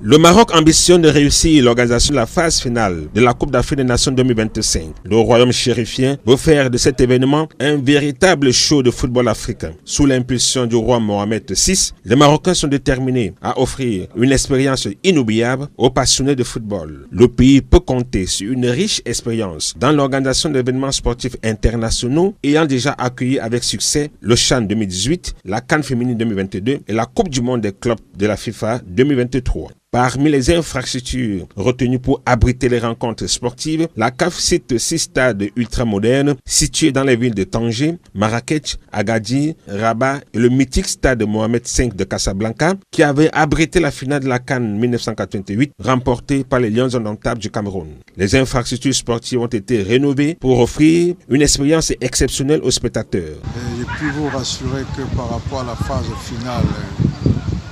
Le Maroc ambitionne de réussir l'organisation de la phase finale de la Coupe d'Afrique des Nations 2025. Le royaume chérifien veut faire de cet événement un véritable show de football africain. Sous l'impulsion du roi Mohamed VI, les Marocains sont déterminés à offrir une expérience inoubliable aux passionnés de football. Le pays peut compter sur une riche expérience dans l'organisation d'événements sportifs internationaux ayant déjà accueilli avec succès le CHAN 2018, la CAN féminine 2022 et la Coupe du monde des clubs de la FIFA 2023. Parmi les infrastructures retenues pour abriter les rencontres sportives, la CAF cite 6 stades ultramodernes situés dans les villes de Tanger, Marrakech, Agadir, Rabat et le mythique stade Mohamed V de Casablanca qui avait abrité la finale de la CAN 1988 remportée par les Lions indomptables du Cameroun. Les infrastructures sportives ont été rénovées pour offrir une expérience exceptionnelle aux spectateurs. Je puis vous rassurer que par rapport à la phase finale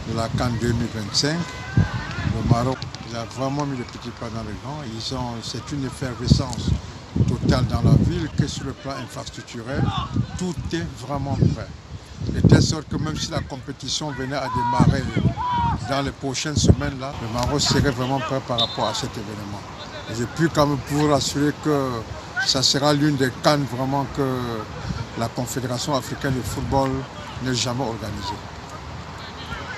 de la CAN 2025, le Maroc a vraiment mis le petit pas dans le grand. C'est une effervescence totale dans la ville, que sur le plan infrastructurel, tout est vraiment prêt. De telle sorte que même si la compétition venait à démarrer dans les prochaines semaines, là, le Maroc serait vraiment prêt par rapport à cet événement. Et je puis quand même vous rassurer que ça sera l'une des CAN vraiment que la Confédération africaine de football n'a jamais organisée.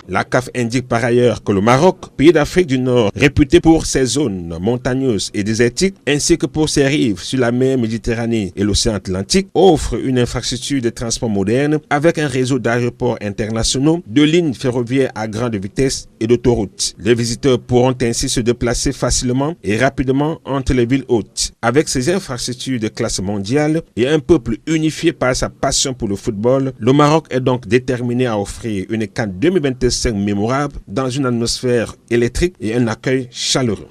La CAF indique par ailleurs que le Maroc, pays d'Afrique du Nord réputé pour ses zones montagneuses et désertiques, ainsi que pour ses rives sur la mer Méditerranée et l'océan Atlantique, offre une infrastructure de transport moderne avec un réseau d'aéroports internationaux, de lignes ferroviaires à grande vitesse et d'autoroutes. Les visiteurs pourront ainsi se déplacer facilement et rapidement entre les villes hôtes. Avec ces infrastructures de classe mondiale et un peuple unifié par sa passion pour le football, le Maroc est donc déterminé à offrir une CAN 2025 mémorable dans une atmosphère électrique et un accueil chaleureux.